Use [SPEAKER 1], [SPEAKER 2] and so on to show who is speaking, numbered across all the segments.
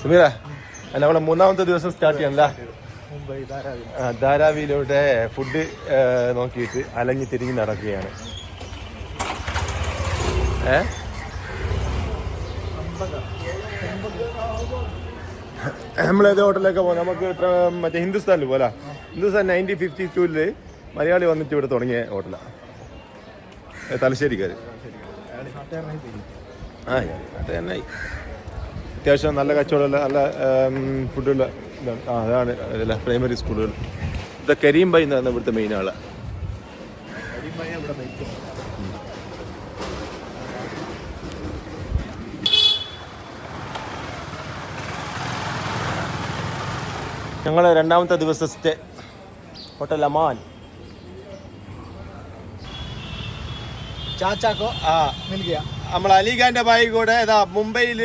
[SPEAKER 1] സുമീറ നമ്മളെ മൂന്നാമത്തെ ദിവസം സ്റ്റാർട്ട് ചെയ്യാനല്ല ധാരാവിയിലൂടെ ഫുഡ് നോക്കിയിട്ട് അലഞ്ഞി തിരിഞ്ഞ് നടക്കുകയാണ്. നമ്മളേത് ഹോട്ടലിലൊക്കെ പോകും. നമുക്ക് മറ്റേ ഹിന്ദുസ്ഥാനിൽ പോലെ ഹിന്ദുസ്ഥാൻ 1952 മലയാളി വന്നിട്ട് ഇവിടെ തുടങ്ങിയ ഹോട്ടലാണ്. തലശ്ശേരിക്കാർ തന്നെ അത്യാവശ്യം നല്ല കച്ചവടമുള്ള നല്ല ഫുഡുള്ള ഇതാണ്. അതാണ് അല്ല പ്രൈമറി സ്കൂളുകൾ. ഇത് കരീം ബൈ എന്ന് പറഞ്ഞ ഇവിടുത്തെ മെയിൻ ആളാണ്. ഞങ്ങൾ രണ്ടാമത്തെ ദിവസത്തെ ഹോട്ടൽ അമാൻ.
[SPEAKER 2] ചാച്ചാക്കോ മിൽ ഗയാ.
[SPEAKER 1] നമ്മൾ അലിഖാന്റെ ബായി കൂടെ ഇതാ മുംബൈയിൽ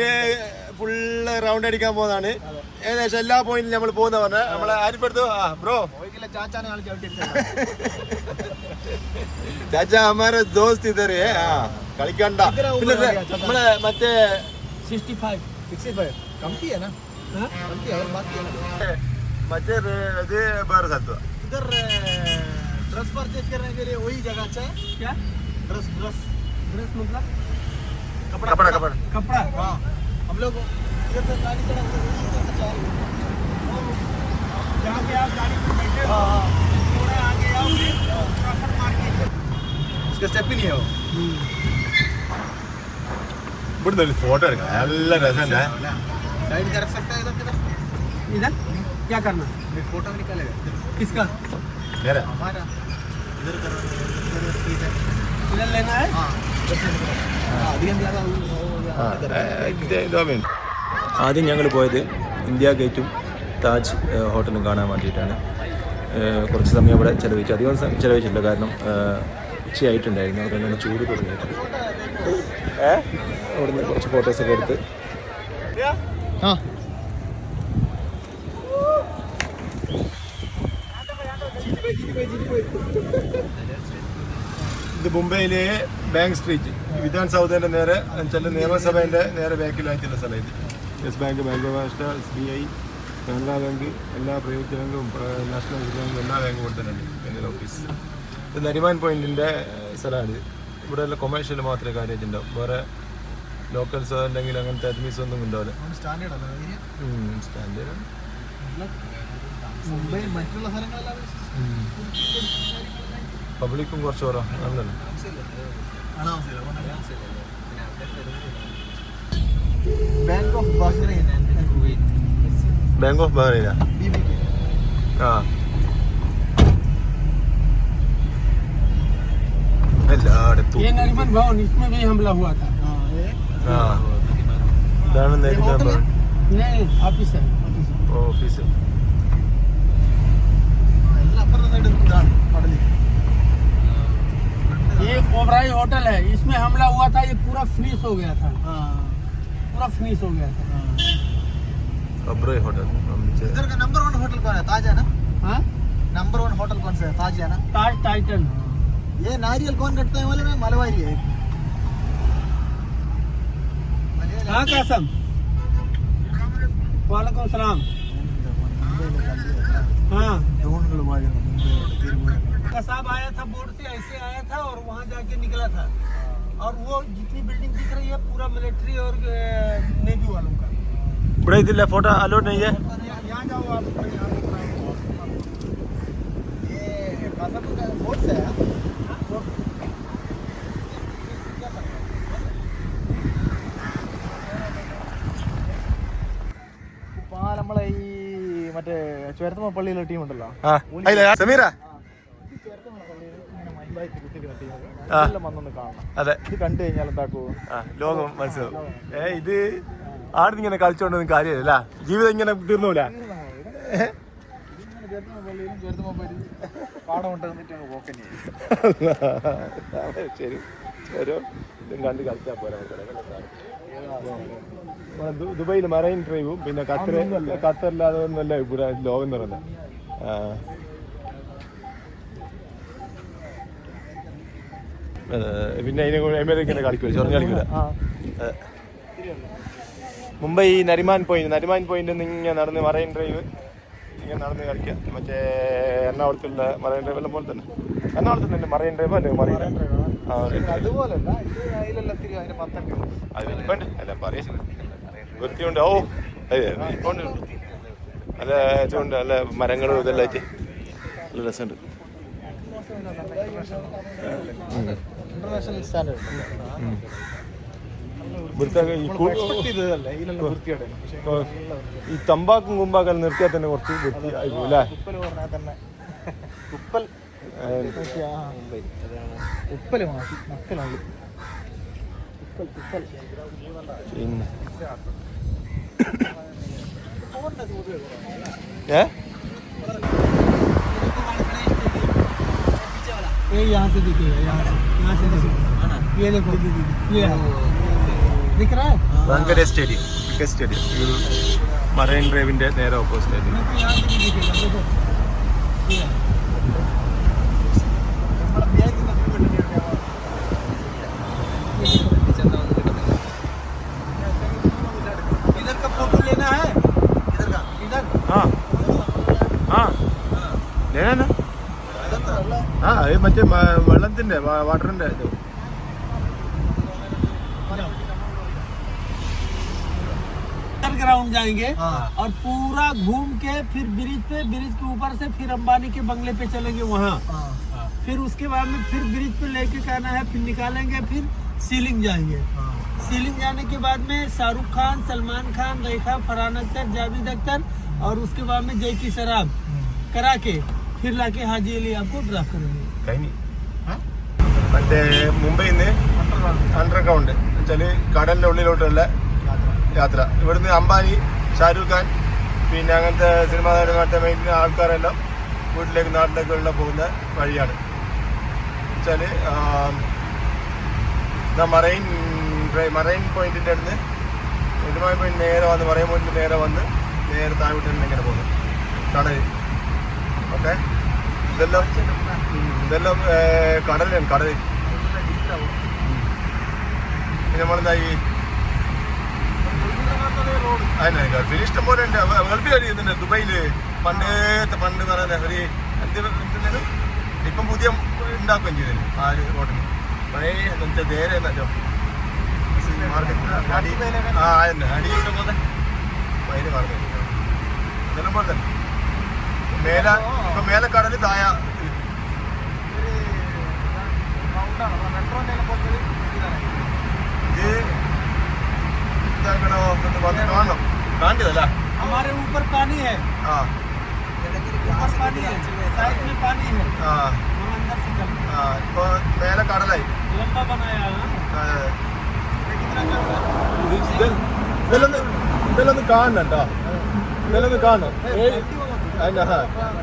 [SPEAKER 1] ഫുള്ള് റൗണ്ട് അടിക്കാൻ പോകുന്നതാണ്. ഏകദേശം എല്ലാ പോയിന്റിലും നമ്മൾ പോകുന്ന പറഞ്ഞാൽ നമ്മളെ ആരിപ്പെടുത്തു ബ്രോ ചാച്ച അമാരെ ദോസ്ത് ഇതരെ കളിക്കണ്ട. നമ്മളെ മറ്റേ
[SPEAKER 2] 65
[SPEAKER 1] മറ്റേ ഇത് വേറെ സ്ഥലത്ത്
[SPEAKER 2] इधर ड्रेस परचेज करने के लिए वही जगह अच्छा है क्या? ड्रेस मतलब कपड़ा हाँ. हम लोग इधर से गाड़ी चढ़ा जहाँ पे आप गाड़ी में बैठे हो थोड़ा आगे आओगे प्रॉपर मार्केट
[SPEAKER 1] इसका स्टेप ही नहीं है वो. इधर फोटो എടുക്കാം. നല്ല രസമുണ്ട്.
[SPEAKER 2] साइड कर सकता है इधर क्या करना है? फोटो निकालेगा. किसका?
[SPEAKER 1] मेरा.
[SPEAKER 2] हमारा. इधर कर इधर लेना है. हाँ.
[SPEAKER 1] ആദ്യം ഞങ്ങൾ പോയത് ഇന്ത്യ ഗേറ്റും താജ് ഹോട്ടലും കാണാൻ വേണ്ടിയിട്ടാണ്. കുറച്ച് സമയം അവിടെ ചിലവഴിച്ചു. അധികം ചിലവഴിച്ചില്ല, കാരണം ഉച്ചയായിട്ടുണ്ടായിരുന്നു. അതുകൊണ്ടാണ് ചൂട് തുടങ്ങിയിട്ട്. അവിടുന്ന് കുറച്ച് ഫോട്ടോസൊക്കെ എടുത്ത് ഇത് മുംബൈയിലെ ബാങ്ക് സ്ട്രീറ്റ്, വിധാൻ സൗധേൻ്റെ നേരെ ചില നിയമസഭേൻ്റെ നേരെ ബാക്കിലായിട്ടുള്ള സ്ഥലം. ഇത് yes bank, bank of Maharashtra, SBI, Canara bank, എല്ലാ പ്രൈവറ്റ് ബാങ്കും നാഷണൽ ബാങ്കും എല്ലാ ബാങ്കും ഇവിടെ തന്നെ ഉണ്ട്. എൻ്റെ ഓഫീസ് ഇത് നരിമാൻ പോയിൻറ്റിൻ്റെ സ്ഥലമാണ്. ഇവിടെ എല്ലാം കൊമേഴ്ഷ്യൽ മാത്രമേ കാര്യമായിട്ട് ഉണ്ടാവും. വേറെ ലോക്കൽസോ അല്ലെങ്കിൽ അങ്ങനത്തെ അഡ്മീസ് ഒന്നും ഉണ്ടാവില്ല. സ്റ്റാൻഡേർഡ് പബ്ലിക്കും കുറച്ച് കുറവാണല്ലോ.
[SPEAKER 2] Bank of Bahrain
[SPEAKER 1] bank of Bahrain. हाँ
[SPEAKER 2] ये नरीमन भवन, इसमें भी हमला हुआ था.
[SPEAKER 1] हाँ
[SPEAKER 2] नहीं ऑफिस है.
[SPEAKER 1] ऑफिस है.
[SPEAKER 2] ये ओबराई होटल है, इसमें हमला हुआ था. ये पूरा फिनिश हो गया था. पूरा फिनिश हो गया था.
[SPEAKER 1] ओबराई होटल.
[SPEAKER 2] इधर का नंबर 1 होटल कौन है? ताज है ना. हाँ नंबर 1 होटल कौन सा है? ताज है ना. ताज टाइटन. ये नारियल कौन कटता है वाले में? मलवारी है. हाँ कासम. वालेकुम सलाम. हाँ साहब आया था बोर्ड से, ऐसे आया था और वहाँ जाके निकला था. और वो जितनी बिल्डिंग दिख रही है पूरा मिलिट्री और नेवी वालों का.
[SPEAKER 1] ഇവിടെ ഇതില്ല, ഫോട്ടോ അലോട്ട് नहीं है.
[SPEAKER 2] यहाँ जाओ आप. ये कासम का बोर्ड से है. നമ്മളെ ഈ മറ്റേ ചേർത്തമ പള്ളിയിലെ ടീം ഉണ്ടല്ലോ,
[SPEAKER 1] സമീറ. അതെ,
[SPEAKER 2] ഇത് കണ്ടു കഴിഞ്ഞാൽ എന്താക്കൂ,
[SPEAKER 1] ലോകം മനസ്സിലാവും. ഇത് ആടിങ്ങനെ കളിച്ചോണ്ടൊന്നും കാര്യമില്ല. ജീവിതം ഇങ്ങനെ തീർന്നൂല. ശരി, ഓരോ ഇതും കണ്ട് കളിച്ചാൽ പോരാ. ദുബൈയിൽ മറൈൻ ഡ്രൈവും പിന്നെ ഖത്തറില്ലാതെ ഒന്നുമല്ല ഇവിടെ ലോകം നിറഞ്ഞത്. പിന്നെ അതിനെ അമേരിക്കനെ കളിക്കൂല, ചൊറഞ്ഞ് കളിക്കൂല. മുംബൈ നരിമാൻ പോയിന്റ് ഇങ്ങനെ നടന്ന് മറൈൻ ഡ്രൈവ് ഇങ്ങനെ നടന്ന് കളിക്കുക. മറ്റേ എറണാകുളത്തുള്ള മറൈൻ ഡ്രൈവ് എല്ലാം പോലെ തന്നെ. എറണാകുളത്ത് തന്നെ മറൈൻ ഡ്രൈവ് അല്ലേ മറൈൻ
[SPEAKER 3] അതുപോലല്ല
[SPEAKER 1] അത് വലിപ്പണ്ട് അല്ല പറയാ വൃത്തിയുണ്ട്. ഓ അതെ വലിപ്പമുണ്ട്. നല്ല ഇതുണ്ട്, നല്ല മരങ്ങളും ഇതെല്ലാം ആയിട്ട് നല്ല രസമുണ്ട്.
[SPEAKER 3] ഇന്റർനാഷണൽ സ്റ്റാൻഡേർഡ്
[SPEAKER 1] ഈ തമ്പാക്കും കുമ്പാക്കും നിർത്തിയാൽ തന്നെ കുറച്ച് വൃത്തി ആയിപ്പോല്ലേ. പിന്നെ
[SPEAKER 2] यहाँ से दिखेगा, यहाँ से दिखेगा। ये देखो, ये दिख रहा है?
[SPEAKER 1] Wankhede stadium, cricket stadium, marine ഡ്രൈവിന്റെ നേരെ ഓപ്പോസിറ്റ് ആയിട്ട്.
[SPEAKER 2] यहाँ से भी दिखेगा, देखो। ये इधर का फोटो लेना है, इधर का, इधर।
[SPEAKER 1] हाँ हाँ लेना ആ അത് മറ്റേ വെള്ളത്തിന്റെ വാട്ടറിന്റെ ഇത്.
[SPEAKER 2] ग्राउंड जाएंगे और पूरा घूम के फिर ब्रिज के ऊपर से फिर अंबानी के बंगले पे चलेंगे वहाँ। फिर उसके बाद में फिर ब्रिज पे लेके जाना है, फिर निकालेंगे, फिर सीलिंग जाएंगे। सीलिंग जाने के बाद में शाहरुख खान, सलमान खान, रेखा, फरहान अख्तर, जावेद अख्तर और उसके बाद में जय की शराब करा के फिर लाके हाजी अली आपको ड्रॉप करेंगे।
[SPEAKER 1] കഴിഞ്ഞു. മറ്റേ മുംബൈയിൽ നിന്ന് അണ്ടർഗ്രൗണ്ട് വെച്ചാൽ കടലിൻ്റെ ഉള്ളിലോട്ടുള്ള യാത്ര. ഇവിടുന്ന് അംബാനി, ഷാരൂഖ് ഖാൻ, പിന്നെ അങ്ങനത്തെ സിനിമാ നടന്മാരുടെ മെയിൻ ആൾക്കാരെല്ലാം വീട്ടിലേക്ക് നാട്ടിലേക്കുള്ള പോകുന്ന വഴിയാണ് വെച്ചാൽ മറൈൻ പോയിന്റിൻ്റെ അടുത്ത് ഇതുമായി പോയി നേരെ വന്ന് മറൈൻ പോയിന്റ് നേരെ വന്ന് നേരെ താഴോട്ട് തന്നെ ഇങ്ങനെ പോകുന്നു കടൽ. ഓക്കെ, ഇതെല്ലാം കടലാണ്. കടൽ നമ്മളെന്തായി അതിനാണ് ഗൾഫിൽ ഇഷ്ടം പോലെ ഉണ്ട്. ഗൾഫിൽ അറിയുന്നുണ്ട് ദുബൈയിൽ പണ്ട് പറയുന്ന ഒരു എന്ത് ഇപ്പം പുതിയ ഉണ്ടാക്കുകയും ചെയ്തത് ആ ഒരു റോഡിന് പഴയ എന്താ നേരെ എന്നോ മാർക്കറ്റ് അടി അതന്നെ അടി ഇഷ്ടം പോലെ അതിന് പറഞ്ഞു ഇതെല്ലാം പോലെ തന്നെ ഇപ്പം മേലെ കടൽ താഴെ കാണിയതല്ല.
[SPEAKER 2] हमारे ऊपर पानी है,
[SPEAKER 1] हाँ
[SPEAKER 2] ऊपर पानी है, साइड में पानी है,
[SPEAKER 1] हाँ
[SPEAKER 2] हम अंदर से चल
[SPEAKER 1] हाँ ഇപ്പൊ മേലെ കടലായി.
[SPEAKER 2] लंबा बनाया है। कितना चल रहा
[SPEAKER 1] ഇതെല്ലാം കാണണം കേട്ടോ, ഇതെല്ലാം കാണണം. അതിന്റെ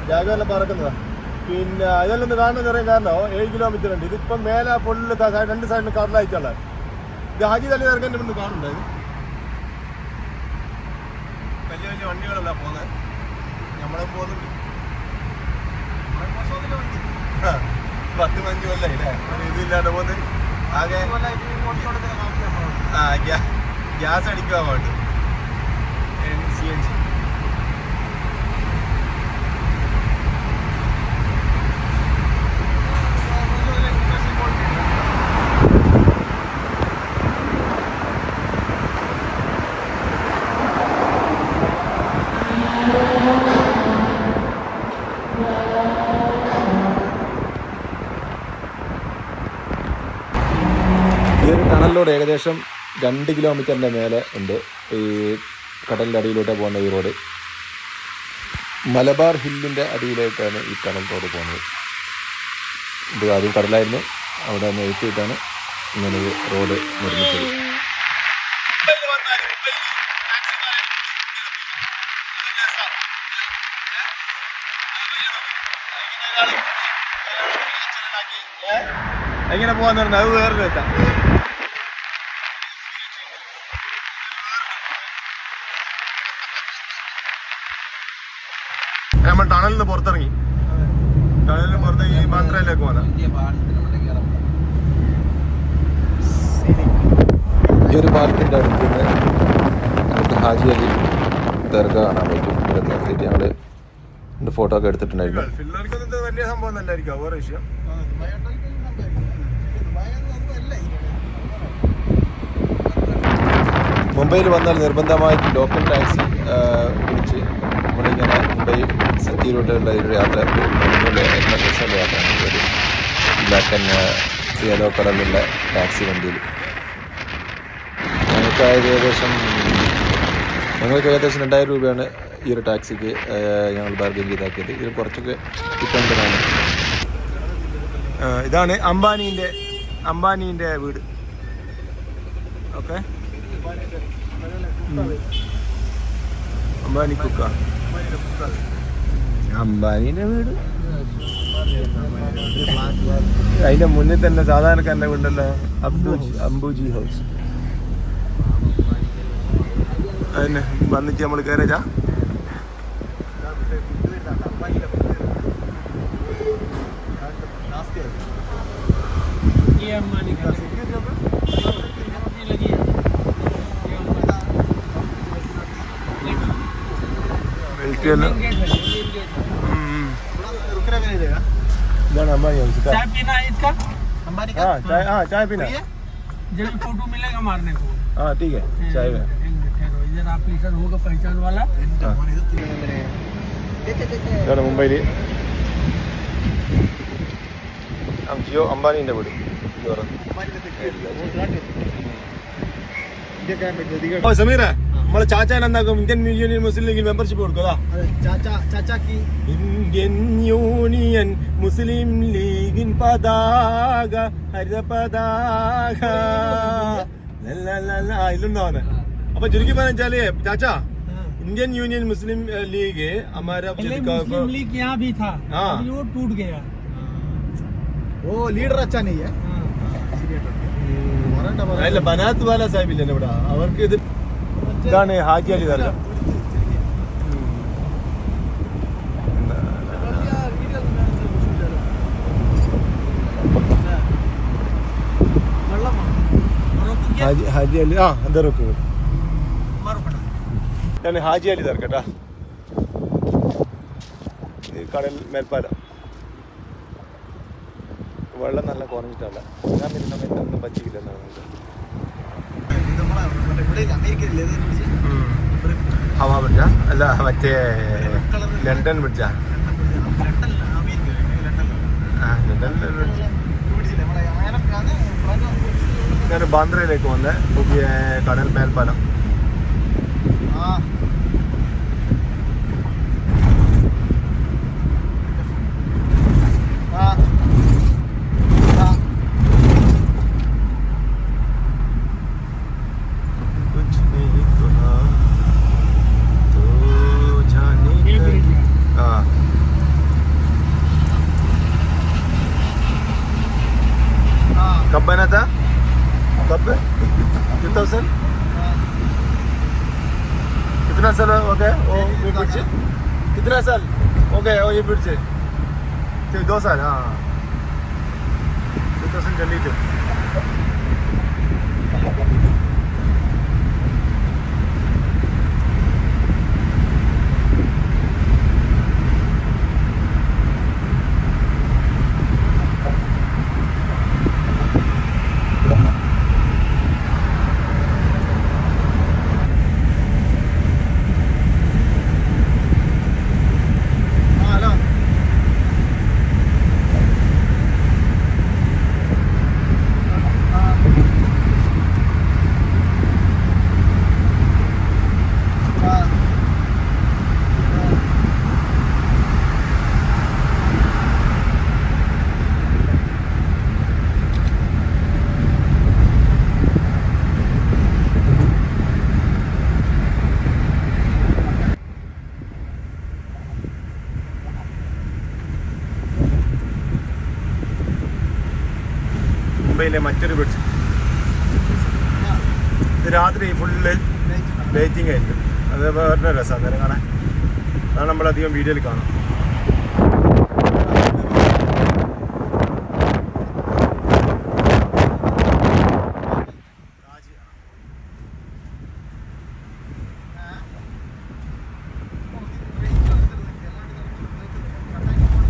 [SPEAKER 1] ജാഗെല്ലാം പറക്കുന്നതാ. പിന്നെ ഇതെല്ലാം കാണണം പറയാൻ കാരണം 7 കിലോമീറ്റർ ഉണ്ട്. ഇതിപ്പം മേലെ ഫുള്ള് രണ്ട് സൈഡിന് കടലായിട്ടുള്ള ഇത് ഹാജി തല്ലി ഇറങ്ങാൻ ഇവിടെ കാണുന്നുണ്ട്. വലിയ വലിയ വണ്ടികളല്ല പോകുന്നത്, നമ്മളെ പോകുന്നുണ്ട്. 10-15 കൊല്ലായി അല്ലേ ഇതില്ലാണ്ട് പോകുന്നത്. ആകെ ഗ്യാസ് അടിക്കാൻ വേണ്ടി CNG. ഈ ഒരു ടണലിലൂടെ ഏകദേശം 2 കിലോമീറ്ററിൻ്റെ മേലെ ഉണ്ട് ഈ കടലിൻ്റെ അടിയിലോട്ട് പോകുന്ന ഈ റോഡ്. മലബാർ ഹില്ലിൻ്റെ അടിയിലായിട്ടാണ് ഈ ടണൽ റോഡ് പോകുന്നത്. ഇത് ആദ്യം കടലായിരുന്നു, അവിടെ നിന്ന് എത്തിയിട്ടാണ് ഇങ്ങനെ ഈ റോഡ് നിർമ്മിച്ചത്. എങ്ങനെ പോകാന്ന് പറഞ്ഞാൽ അത് വേറെ രസം. നമ്മൾ ടണലിൽ നിന്ന് പുറത്തിറങ്ങി, ടണലിൽ പുറത്തേക്ക് ബാന്ദ്രയിലേക്ക് പോകാം. ഈ ഒരു പാലത്തിൻ്റെ അടുത്ത് നിന്ന്
[SPEAKER 4] ഹാജി അലി ദർഗ കാണാൻ പറ്റും. ഇവിടെ നിർത്തിയിട്ട് ഞങ്ങൾ എൻ്റെ ഫോട്ടോ ഒക്കെ എടുത്തിട്ടുണ്ടായിരുന്നു.
[SPEAKER 1] പിള്ളേർക്കൊന്നും വലിയ സംഭവം നല്ലായിരിക്കും വേറെ വിഷയം.
[SPEAKER 4] മുംബൈയിൽ വന്നാൽ നിർബന്ധമായിട്ട് ലോക്കൽ ടാക്സി വിളിച്ച് നമ്മളിങ്ങനെ മുംബൈ സിറ്റിയിലോട്ടുള്ള ഒരു യാത്ര, രസമുള്ള യാത്രയാണ്. ഒരു ബ്ലാക്ക് ആൻഡ് യെല്ലോ കളറിലുള്ള ടാക്സി വണ്ടിയിൽ ഞങ്ങൾക്ക് ഏകദേശം 2000 രൂപയാണ് ഈ ഒരു ടാക്സിക്ക് ഞങ്ങൾ ബാർഗെയിൻ ചെയ്താക്കിയത്. ഇതിൽ കുറച്ചൊക്കെ കിട്ടേണ്ടതാണ്.
[SPEAKER 1] ഇതാണ് അംബാനീൻ്റെ വീട്. ഓക്കെ, അംബാനി കുക്ക, അംബാനീൻ്റെ വീട്. അതിന്റെ മുന്നിൽ തന്നെ സാധാരണക്കാരൻ്റെ വീണ്ടല്ലോ, അംബുജി ഹൗസ്. അതിന് വന്നിട്ട് നമ്മൾ കയറിയാ इधर अंबानी हाउस का
[SPEAKER 2] चाय पीना है इसका?
[SPEAKER 1] हाँ चाय पीना.
[SPEAKER 2] जब फोटो मिलेगा मारने को.
[SPEAKER 1] हाँ ठीक है, चाय में.
[SPEAKER 2] इधर आप इधर होगा पहचान वाला.
[SPEAKER 1] ഇതാണ് മുംബൈയിൽ ജിയോ അംബാനീൻ്റെ വീട്. സമീറ, നമ്മളെ ചാച്ചാൻ എന്താക്കും? ഇന്ത്യൻ യൂണിയൻ മുസ്ലിം ലീഗിൽ മെമ്പർഷിപ്പ് കൊടുക്കുക. ഇന്ത്യൻ യൂണിയൻ മുസ്ലിം ലീഗിൻ പതാക ഹരിത പതാക ഇല്ലെന്നാണ്. അപ്പൊ ചുരുക്കി പറഞ്ഞാല് ചാച്ചാ, इंडियन यूनियन मुस्लिम लीग है हमारा.
[SPEAKER 2] मुस्लिम लीग यहाँ भी था, वो टूट गया.
[SPEAKER 3] वो लीडर अच्छा नहीं है.
[SPEAKER 1] അല്ല, ബനാത്ത് വാല സാഹിബില്ലേ ഇവിടെ, അവർക്ക് ഇത് ഇതാണ് ഹാജി അലി ദർഗ. ഹാജി അലി എന്താ നോക്കുക, ഞാൻ ഹാജി അലി ദർഗ കേട്ടാ. കടൽ മേൽപ്പാലം. വെള്ളം നല്ല കുറഞ്ഞിട്ടല്ല, ഞാൻ വരുന്ന ഒന്നും പറ്റിക്കില്ല. ഹവാ ബ്രിഡ്ജ അല്ല, മറ്റേ ലണ്ടൻ ബ്രിഡ്ജാ. ഞാൻ ബാന്ദ്രയിലേക്ക് വന്നേ, പുതിയ കടൽ മേൽപ്പാലം. कब बना था? कब? 2000? कितना साल हो गया वो ये ब्रिज? कितना साल हो गया वो ये ब्रिज? 2 साल. हाँ, 2022. മുംബൈയിലെ മറ്റൊരു ബ്രിഡ്ജ്. ഇത് രാത്രി ഫുള്ള് ലൈറ്റിംഗ് ആയിരിക്കും. അത് വേറെ രസം അന്നേരം കാണാൻ. അതാണ് നമ്മളധികം വീഡിയോയിൽ കാണാം.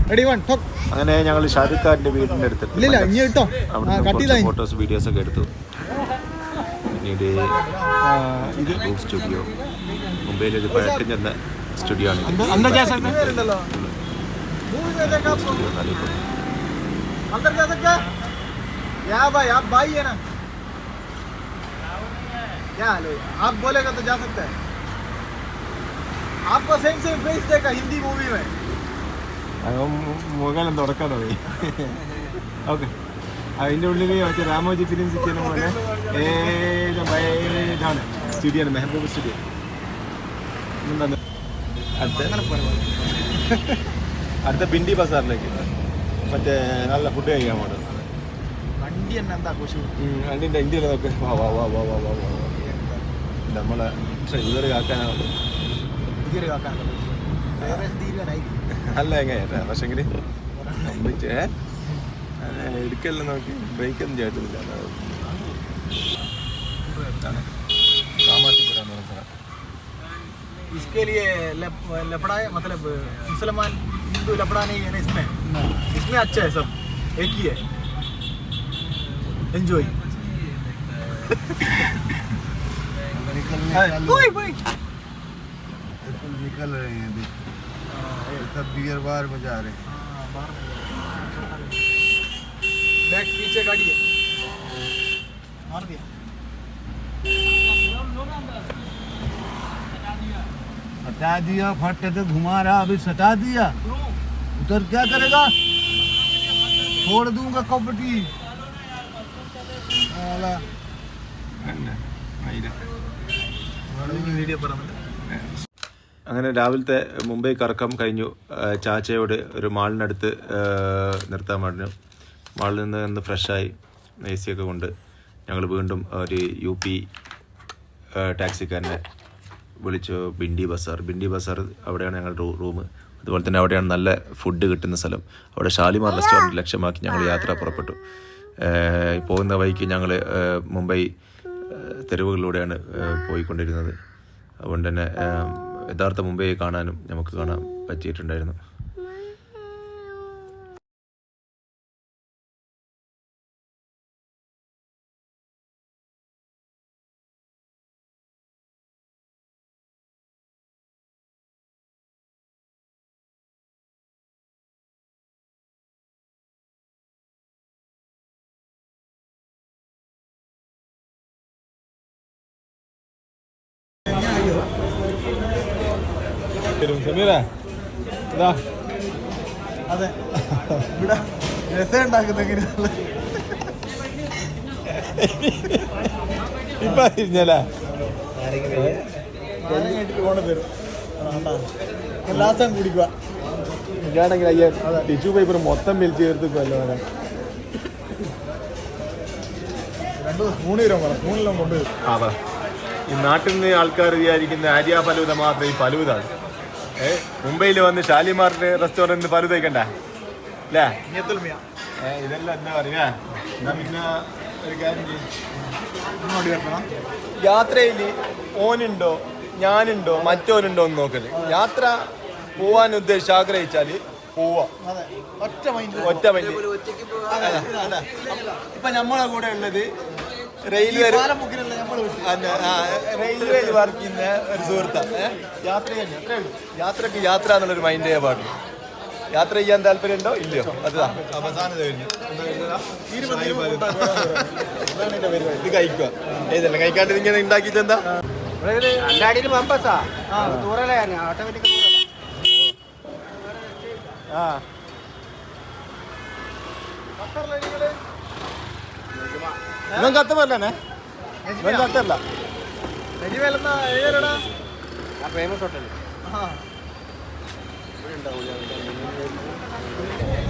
[SPEAKER 3] Ready, 1, talk.
[SPEAKER 4] അങ്ങനെ ഞങ്ങൾ ഷാരൂഖ് ഖാന്റെ വീടിൻ്റെ അടുത്തെത്തി.
[SPEAKER 3] ഇല്ല ഇനി ഇട്ടോ
[SPEAKER 4] അവിടുന്ന് ഫോട്ടോസ് വീഡിയോസ് ഒക്കെ എടുത്തു. പിന്നീട് ഇത് റൂഫ് സ്റ്റുഡിയോ, മുംബൈയിലെ ഒരു പഴക്കം ചെന്ന സ്റ്റുഡിയോ ആണ്.
[SPEAKER 3] अंदर जा सकते हैं मूवी में देखा आपको अंदर जा सकते हैं क्या भाई आप भाई है ना क्या लो आप बोलेगा तो जा सकता है आपको सेम फेस देखा हिंदी मूवी में
[SPEAKER 1] മുഖം തുടക്കാൻ പോയി. ഓക്കെ, അതിൻ്റെ ഉള്ളിൽ മറ്റേ രാമോജി ഫിലിം സിറ്റിനെ പോലെ ഇതാണ് സ്റ്റുഡിയോ ആണ്, മെഹബൂബ് സ്റ്റുഡിയോ. അടുത്ത ബിൻഡി ബസാറിലേക്ക് മറ്റേ നല്ല ഫുഡ് കഴിക്കാൻ പോകുന്നത്.
[SPEAKER 3] വണ്ടി തന്നെ എന്താ കുശു
[SPEAKER 1] വണ്ടിൻ്റെ ഇന്ത്യയിൽ നോക്ക്. വാ വാ വാ വാ വാ വാ വാ നമ്മളെ ഇതൊരു കാക്കാനാണ്.
[SPEAKER 3] ഇതൊരു കാക്കാനല്ല വേറെ തീരുവാനായി
[SPEAKER 1] അല്ല എങ്ങനെയാ പക്ഷെങ്കിൽ എടുക്കല്ല നോക്കി ബ്രേക്കൊന്നും ചെയ്തിട്ടില്ല. കാമാട്ടിപ്പുര എന്ന് പറഞ്ഞ സ്ഥലം.
[SPEAKER 3] इसके लिए लफड़ा है, मतलब मुसलमान हिंदू लफड़ा नहीं है ना इसमें. इसमें अच्छा है, सब एक ही है. एंजॉय.
[SPEAKER 1] निकल रहे हैं अभी सब बियर बार में जा रहे हैं.
[SPEAKER 3] बैक पीछे गाड़ी है, मार दिया.
[SPEAKER 2] हटा दिया, फट के घुमा रहा, अभी सटा दिया. उधर क्या करेगा? छोड़ दूंगा कबड्डी.
[SPEAKER 3] वीडियो पर
[SPEAKER 4] അങ്ങനെ രാവിലത്തെ മുംബൈ കറക്കം കഴിഞ്ഞു. ചാച്ചയോട് ഒരു മാളിനടുത്ത് നിർത്താൻ പറഞ്ഞു. മാളിൽ നിന്ന് ഫ്രഷായി AC ഒക്കെ കൊണ്ട് ഞങ്ങൾ വീണ്ടും ഒരു UP ടാക്സിക്കാരനെ വിളിച്ചു. ബിൻഡി ബസാർ അവിടെയാണ് ഞങ്ങളുടെ റൂം. അതുപോലെ തന്നെ അവിടെയാണ് നല്ല ഫുഡ് കിട്ടുന്ന സ്ഥലം. അവിടെ ഷാലിമാർ റെസ്റ്റോറൻറ്റ് ലക്ഷ്യമാക്കി ഞങ്ങൾ യാത്ര പുറപ്പെട്ടു. പോകുന്ന വഴിക്ക് ഞങ്ങൾ മുംബൈ തെരുവുകളിലൂടെയാണ് പോയിക്കൊണ്ടിരുന്നത്. അതുകൊണ്ട് തന്നെ യഥാർത്ഥ മുംബൈയെ കാണാനും നമുക്ക് കാണാൻ പറ്റിയിട്ടുണ്ടായിരുന്നു.
[SPEAKER 1] സമീറ ഇതാ
[SPEAKER 3] അതെ ഇവിടെ രസം ഉണ്ടാക്കുന്ന എങ്ങനെയാണ്
[SPEAKER 1] ഇപ്പൊ തിരിഞ്ഞല്ലേ
[SPEAKER 3] പോണ പേരും ലാസം കുടിക്കുക.
[SPEAKER 1] എനിക്കാണെങ്കിൽ അയ്യ ടിഷ്യൂ പേപ്പർ മൊത്തം വലിച്ചു ചേർത്തിപ്പല്ലോ.
[SPEAKER 3] 2 സ്പൂൺ തരാൻ സ്പൂണെല്ലാം കൊണ്ടുവരും.
[SPEAKER 1] അതാ ഈ നാട്ടിൽ നിന്ന് ആൾക്കാർ വിചാരിക്കുന്ന ആര്യ ഫലൂദ മാത്രം ഈ ഫലൂദാണ്. മുംബൈയിൽ വന്ന് ഷാലിമാറിന്റെ റെസ്റ്റോറൻറ്റ് ഫലൂദ കഴിക്കണ്ട അല്ലേ? ഇതെല്ലാം എന്താ പറയാ. എന്നാ പിന്നെ ഒരു കാര്യം ചെയ്യും, യാത്രയിൽ ഓനുണ്ടോ ഞാനുണ്ടോ മറ്റോനുണ്ടോ എന്ന് നോക്കല്. യാത്ര പോവാൻ ഉദ്ദേശിച്ച് ആഗ്രഹിച്ചാൽ പോവാ, ഒറ്റ മൈൻഡ്. ഇപ്പൊ നമ്മളെ കൂടെ ഉള്ളത് റെയിൽവേയിൽ വർക്ക് ചെയ്യുന്ന ഒരു സുഹൃത്താണ്. യാത്ര തന്നെ അത്രേ ഉള്ളൂ. യാത്രക്ക് യാത്ര എന്നുള്ളൊരു മൈൻഡേ പാടുള്ളൂ. യാത്ര ചെയ്യാൻ താല്പര്യമുണ്ടോ ഇല്ലയോ? അതാ അവസാനം ഇത് കഴിക്കുക. ഏതല്ല കഴിക്കാണ്ട് ഇങ്ങനെ ഉണ്ടാക്കിയിട്ട് എന്താ കത്ത് പോലേ കത്തല്ല
[SPEAKER 3] ഫേമസ് ഹോട്ടൽ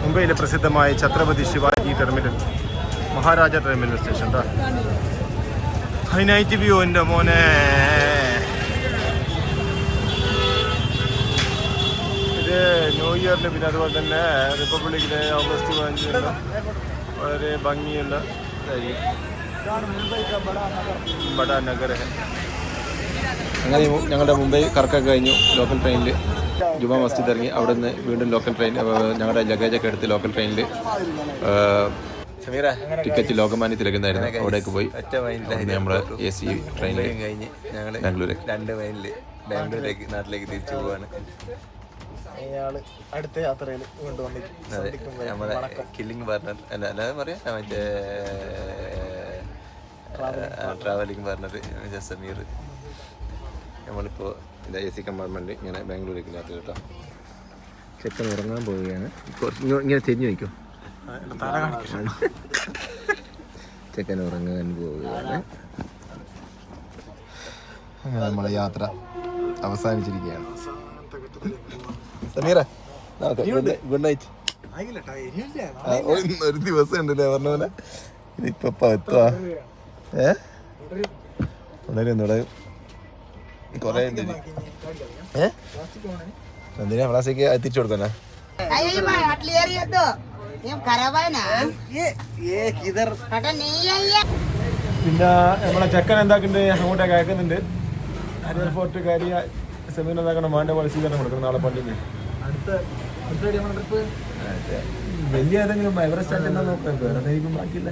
[SPEAKER 1] മുംബൈയിലെ പ്രസിദ്ധമായ Chhatrapati Shivaji terminal, Maharaja terminal station. High night view എൻ്റെ മോനെ. ഇത് ന്യൂ ഇയറിന് പിന്നെ അതുപോലെ തന്നെ റിപ്പബ്ലിക്കിന് ഓഗസ്റ്റ് 15 വളരെ ഭംഗിയുള്ള ബഡാ നഗർ.
[SPEAKER 4] അങ്ങനെ ഞങ്ങളുടെ മുംബൈ കറക്കം കഴിഞ്ഞു. ലോക്കൽ ട്രെയിനിൽ ജുമാ മസ്ജിദ് ഇറങ്ങി അവിടെ നിന്ന് വീണ്ടും ലോക്കൽ ട്രെയിൻ ഞങ്ങളുടെ ലഗേജൊക്കെ എടുത്ത് ലോക്കൽ ട്രെയിനിൽ ടിക്കറ്റ് ലോകമാന്യ തിലകുന്നായിരുന്നു അവിടേക്ക് പോയി നമ്മൾ AC ട്രെയിനിൽ കഴിഞ്ഞ് ഞങ്ങൾ ബാംഗ്ലൂരേക്ക് 2 മൈലിൽ ബാംഗ്ലൂരേക്ക് നാട്ടിലേക്ക് തിരിച്ചു പോവാണ്.
[SPEAKER 3] അടുത്ത യാത്രയിൽ
[SPEAKER 4] അതെ നമ്മുടെ കില്ലിംഗ് പാർട്ണർ അല്ലാതെ പറയാം മറ്റേ ട്രാവലിംഗ് പാർട്ണർ ജസമീർ. നമ്മളിപ്പോൾ AC കമ്പാർട്ട്മെൻറ്റ് ഇങ്ങനെ ബാംഗ്ലൂരേക്ക് യാത്ര കേട്ടോ. ചെക്കൻ ഉറങ്ങാൻ പോവുകയാണ്. ഇങ്ങനെ തിരിഞ്ഞു വയ്ക്കും. ചെക്കൻ ഉറങ്ങാൻ പോവുകയാണ്. അങ്ങനെ നമ്മളെ യാത്ര അവസാനിച്ചിരിക്കുകയാണ്. Sameera good night. ഒരു ദിവസം ഉണ്ടല്ലേ പറഞ്ഞ പോലെ ഇപ്പൊ എത്തുവാ. തുടരും കൊറേ എന്തിനാ പ്ലാസ്റ്റിക് തിരിച്ചു കൊടുത്തന്നെ.
[SPEAKER 1] പിന്നെ നമ്മളെ ചെക്കൻ എന്താക്കുന്നുണ്ട്, അങ്ങോട്ടേക്ക് അയക്കുന്നുണ്ട്. ഹരിയർ ഫോർട്ട് കാര്യ സെമീൻ എന്താക്കണം വേണ്ട പോലെ സ്വീകരണം കൊടുക്കണം നാളെ പണ്ടിന്. വലിയ ഏതെങ്കിലും എവറസ്റ്റ് നോക്കാം, വേറെ ബാക്കിയില്ല.